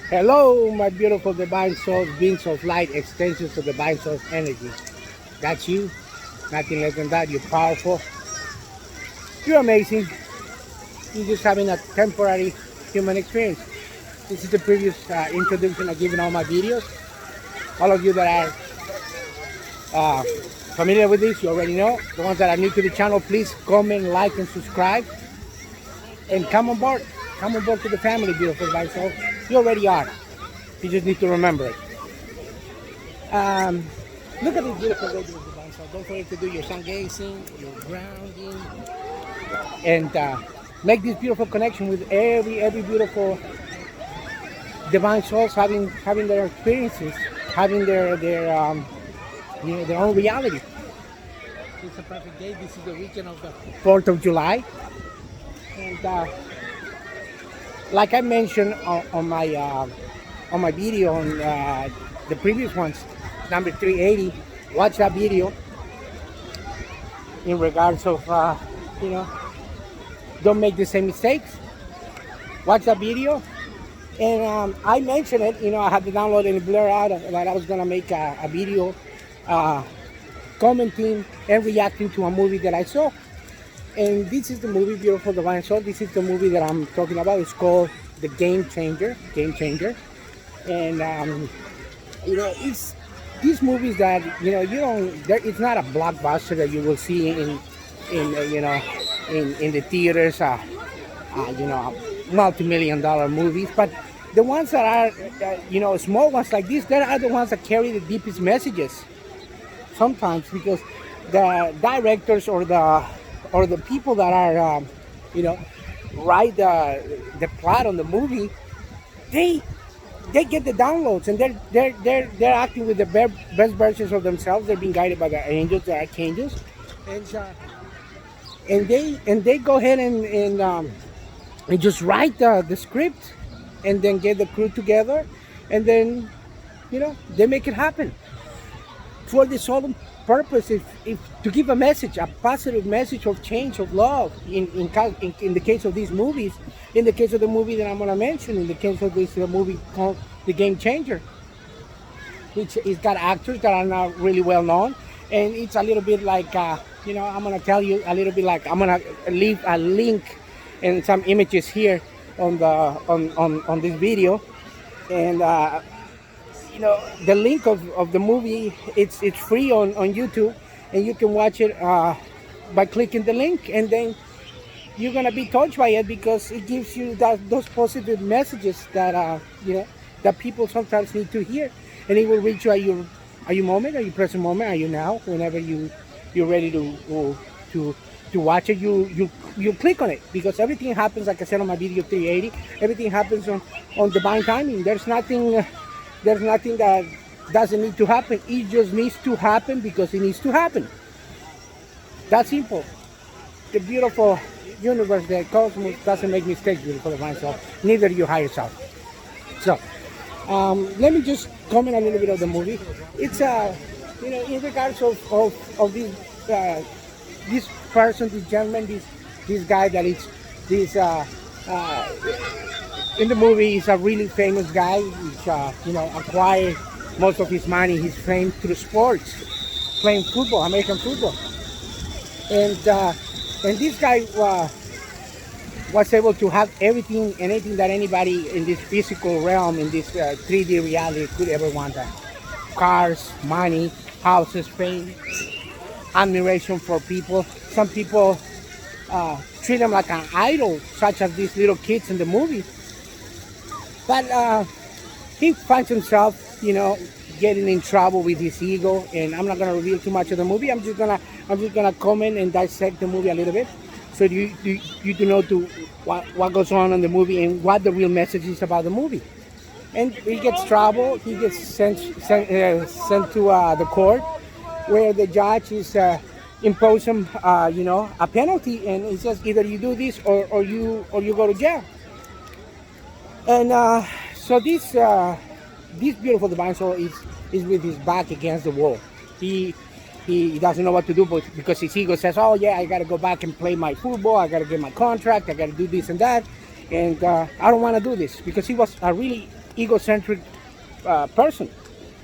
Hello, my beautiful divine souls, beings of light, extensions of divine source energy. That's you. Nothing less than that. You're powerful. You're amazing. You're just having a temporary human experience. This is the previous introduction I give in all my videos. All of you that are familiar with this, you already know. The ones that are new to the channel, please comment, like, and subscribe. And come on board. Come on board to the family, beautiful divine souls. You already are. You just need to remember it. Look at this beautiful lady with divine soul. Don't forget to do your sun gazing, your grounding, and make this beautiful connection with every beautiful divine souls having their experiences, having their their own reality. It's a perfect day. This is the weekend of the 4th of July, and like I mentioned on my video on the previous ones, number 380. Watch that video in regards of you know, don't make the same mistakes. Watch that video, and I mentioned it. You know, I had to download and blur out that I was gonna make a video commenting and reacting to a movie that I saw. And this is the movie Beautiful Divine Soul. This is the movie that I'm talking about. It's called The Game Changer. Game Changer. And you know, it's these movies that you know you don't. It's not a blockbuster that you will see in the theaters. You know, multi-million-dollar movies. But the ones that are you know, small ones like this, they are the ones that carry the deepest messages. Sometimes because the directors or the people that are you know, write the plot on the movie, they get the downloads, and they're acting with the best versions of themselves. They're being guided by the angels, the archangels, and they go ahead and just write the script, and then get the crew together, and then you know, they make it happen for the sole purpose, if to give a message, a positive message of change, of love. In the case of these movies, in the case of the movie that I'm going to mention, in the case of this movie called The Game Changer, which it's got actors that are not really well known, and it's a little bit like you know, I'm going to tell you a little bit like, I'm going to leave a link and some images here on the on this video, and you know, the link of the movie, it's free on YouTube, and you can watch it by clicking the link, and then you're gonna be touched by it because it gives you those positive messages that you know, that people sometimes need to hear, and it will reach you at your moment, at your present moment, at you now, whenever you're ready to watch it. You click on it, because everything happens, like I said on my video 380. Everything happens on divine timing. There's nothing that doesn't need to happen. It just needs to happen because it needs to happen. That's simple. The beautiful universe, the cosmos, doesn't make mistakes, beautiful divine soul. Neither your higher self. So, let me just comment a little bit of the movie. It's you know, in regards of this person, this gentleman, this guy that is this in the movie is a really famous guy. He's you know, acquired most of his money, his fame through sports, playing football, American football, and this guy was able to have everything, anything that anybody in this physical realm, in this 3D reality could ever want. That cars, money, houses, fame, admiration for people. Some people treat him like an idol, such as these little kids in the movie. But he finds himself, you know, getting in trouble with his ego, and I'm not gonna reveal too much of the movie. I'm just gonna comment and dissect the movie a little bit, so you do know what goes on in the movie and what the real message is about the movie. And he gets trouble. He gets sent to the court, where the judge is imposing you know, a penalty, and he says either you do this or you go to jail. And so this beautiful divine soul is with his back against the wall. He doesn't know what to do, but because his ego says, oh yeah, I got to go back and play my football, I got to get my contract, I got to do this and that, and I don't want to do this, because he was a really egocentric person.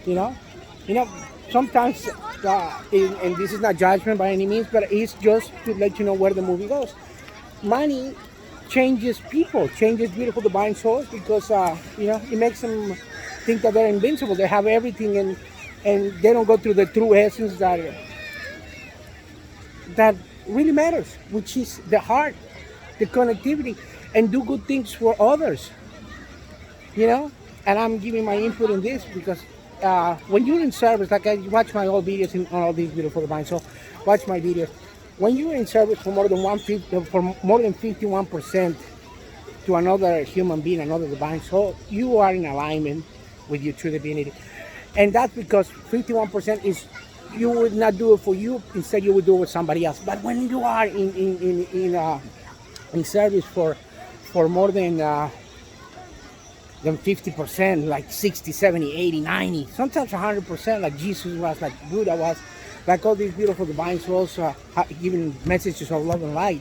You know, you know. Sometimes, and this is not judgment by any means, but it's just to let you know where the movie goes. Money changes people, changes beautiful divine souls because it makes them think that they're invincible. They have everything, and they don't go through the true essence that really matters, which is the heart, the connectivity, and do good things for others. You know, and I'm giving my input in this because when you're in service, like I watch my old videos on all these beautiful divine, so watch my videos. When you're in service for more than 51% to another human being, another divine soul, you are in alignment with your true divinity, and that's because 51% is you would not do it for you. Instead, you would do it with somebody else. But when you are in service for more than 50%, like 60, 70, 80, 90, sometimes 100%, like Jesus was, like Buddha was, like all these beautiful divine souls giving messages of love and light.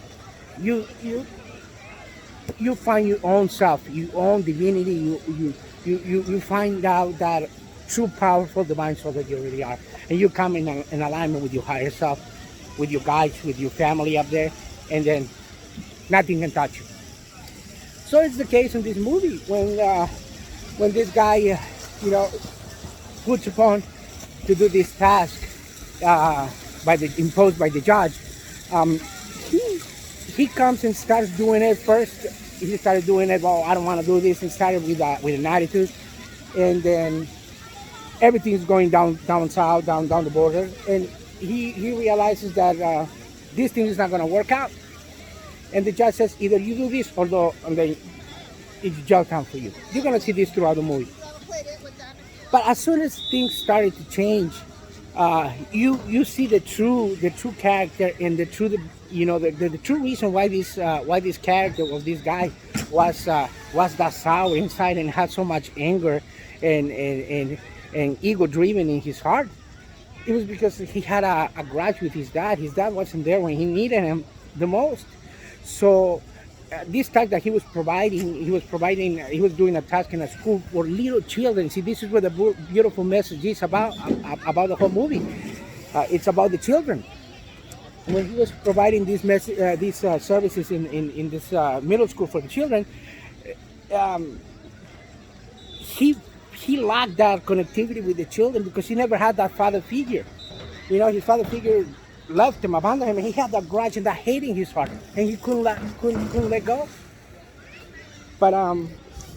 You find your own self, your own divinity. You find out that true powerful divine soul that you really are, and you come in alignment with your higher self, with your guides, with your family up there, and then nothing can touch you. So it's the case in this movie when this guy, puts upon to do this task imposed by the judge. He comes and starts doing it first. He started doing it. Well, I don't want to do this. And started with an attitude, and then everything's going down south, down the border, and he realizes that this thing is not going to work out. And the judge says, either you do this or then it's jail time for you. You're going to see this throughout the movie. But as soon as things started to change, you see the true character and the true reason why this character of this guy was that sour inside and had so much anger and ego driven in his heart. It was because he had a grudge with his dad. His dad wasn't there when he needed him the most. So this task that he was doing a task in a school for little children. See, this is where the beautiful message is about the whole movie. It's about the children. When he was providing these services in this middle school for the children, he lacked that connectivity with the children because he never had that father figure. His father figure left him, abandoned him, and he had that grudge and that hate in his heart, and he couldn't let go. But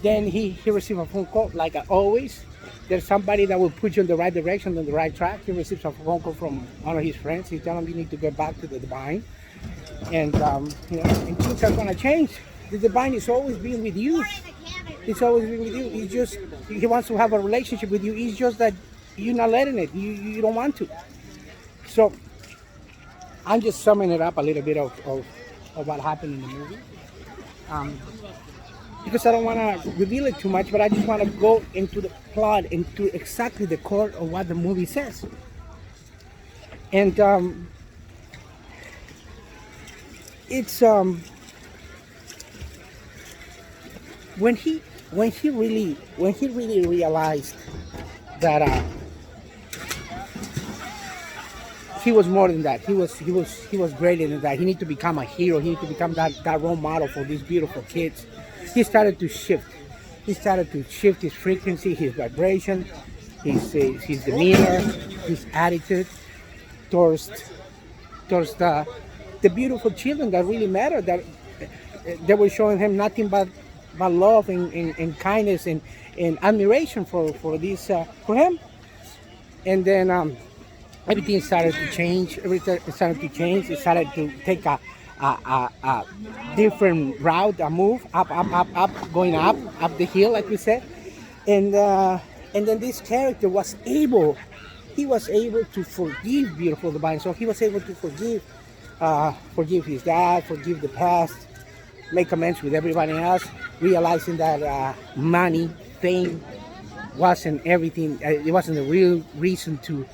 then he received a phone call, like always. There's somebody that will put you in the right direction, on the right track. He receives a phone call from one of his friends. He tells him you need to get back to the divine, and and things are gonna change. The divine is always being with you. It's always being with you. He wants to have a relationship with you. It's just that you're not letting it. You don't want to. So I'm just summing it up a little bit of what happened in the movie. Because I don't want to reveal it too much, but I just want to go into the plot, into exactly the core of what the movie says. And it's when he really realized that he was more than that. He was greater than that. He needed to become a hero. He needed to become that role model for these beautiful kids. He started to shift. He started to shift his frequency, his vibration, his demeanor, his attitude towards the beautiful children that really matter. That they were showing him nothing but love and kindness and admiration for him. And then everything started to change. It started to take a different route, a move, up, going up the hill, like we said. And then this character was able to forgive beautiful divine. So he was able to forgive his dad, forgive the past, make amends with everybody else, realizing that money, fame wasn't everything. It wasn't the real reason to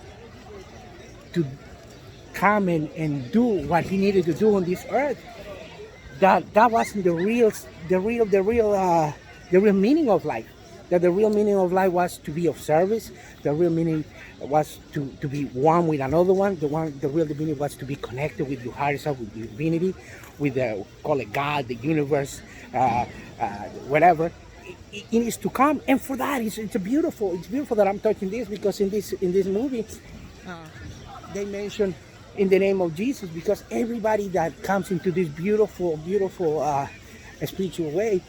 come and do what he needed to do on this earth. That wasn't the real meaning of life. that the real meaning of life was to be of service. The real meaning was to be one with another one. The real meaning was to be connected with your higher self, with your divinity, with the, call it God, the universe, whatever. It is to come, and for that, it's beautiful. It's beautiful that I'm touching this, because in this movie, they mention in the name of Jesus, because everybody that comes into this beautiful, spiritual way,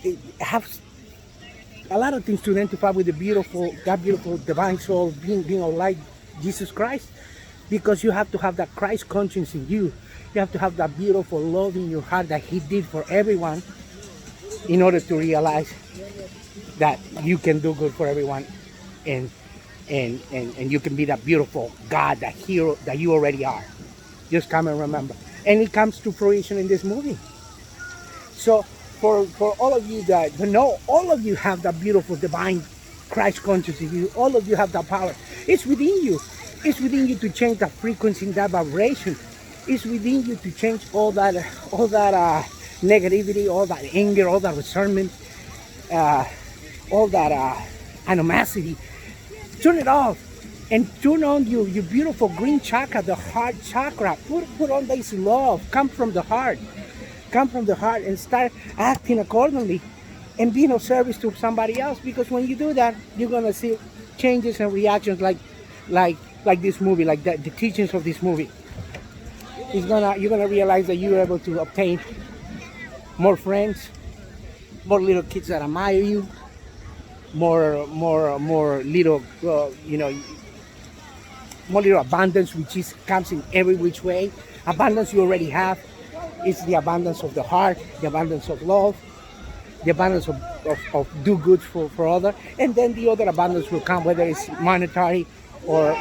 it has a lot of things to identify with that beautiful divine soul being like Jesus Christ, because you have to have that Christ conscience in you. You have to have that beautiful love in your heart that He did for everyone, in order to realize that you can do good for everyone, and you can be that beautiful God, that hero that you already are. Just come and remember. And it comes to fruition in this movie. So for all of you that know, all of you have that beautiful divine Christ consciousness in you. All of you have that power. It's within you. It's within you to change that frequency, that vibration. It's within you to change all that negativity, all that anger, all that resentment, all that animosity. Turn it off and turn on your beautiful green chakra, the heart chakra. Put on this love. Come from the heart. Come from the heart and start acting accordingly and being of service to somebody else. Because when you do that, you're gonna see changes and reactions like this movie, like the teachings of this movie. You're gonna realize that you're able to obtain more friends, more little kids that admire you, more little more little abundance, which comes in every which way. Abundance you already have. It's the abundance of the heart, the abundance of love, the abundance of do good for others, and then the other abundance will come, whether it's monetary or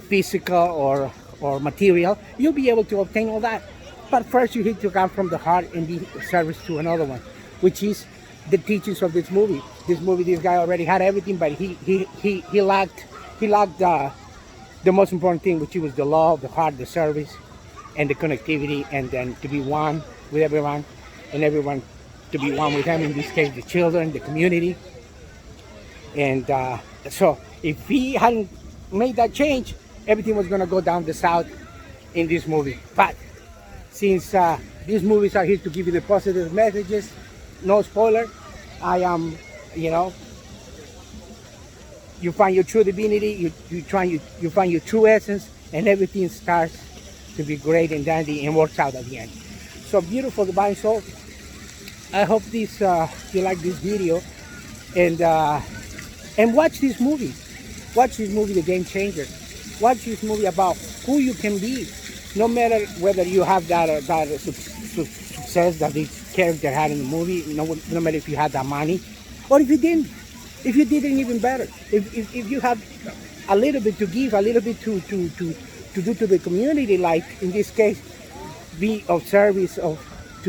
physical or material. You'll be able to obtain all that. But first you need to come from the heart and be of service to another one, which is the teachings of this movie. This guy already had everything, but he lacked the most important thing, which was the love, the heart, the service, and the connectivity, and then to be one with everyone, and everyone to be one with him. In this case, the children, the community. And so if he hadn't made that change, everything was going to go down the south in this movie. But since these movies are here to give you the positive messages, no spoiler, I am, you find your true divinity, you find your true essence, and everything starts to be great and dandy and works out at the end. So beautiful divine soul. I hope you like this video, and watch this movie. Watch this movie, The Game Changer. Watch this movie about who you can be, no matter whether you have that success that this character had in the movie, no matter if you had that money, or if you didn't. If you didn't, even better. If you have a little bit to give, a little bit to do to the community, like in this case, be of service to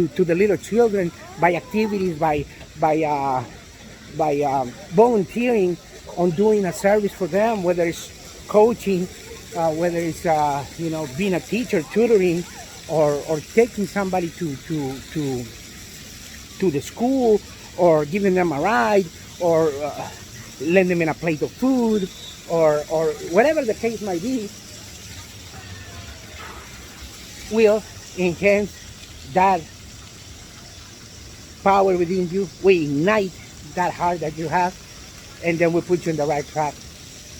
the little children by activities, by volunteering on doing a service for them, whether it's coaching, whether it's being a teacher, tutoring, or taking somebody to the school, or giving them a ride, or lend them in a plate of food, or whatever the case might be, will enhance that power within you. We ignite that heart that you have, and then we put you in the right track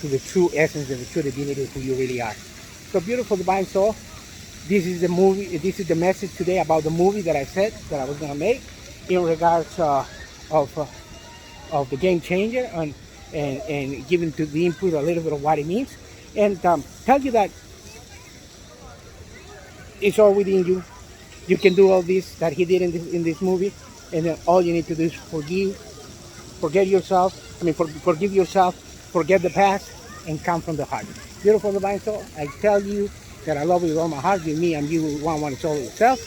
to the true essence and the true divinity of who you really are. So beautiful divine soul, this is the movie, this is the message today about the movie that I said that I was going to make in regards of the Game Changer, and giving to the input a little bit of what it means, and tell you that it's all within you. You can do all this that he did in this movie, and then all you need to do is forgive yourself, forget the past, and come from the heart. Beautiful divine soul, I tell you that I love you with all my heart. With me and you, one soul yourself.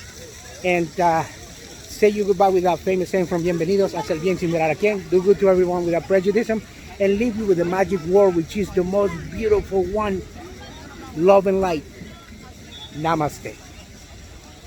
And say you goodbye with that famous saying from Bienvenidos, haz el bien sin mirar a quién. Do good to everyone without prejudice, and leave you with the magic word, which is the most beautiful one: love and light. Namaste.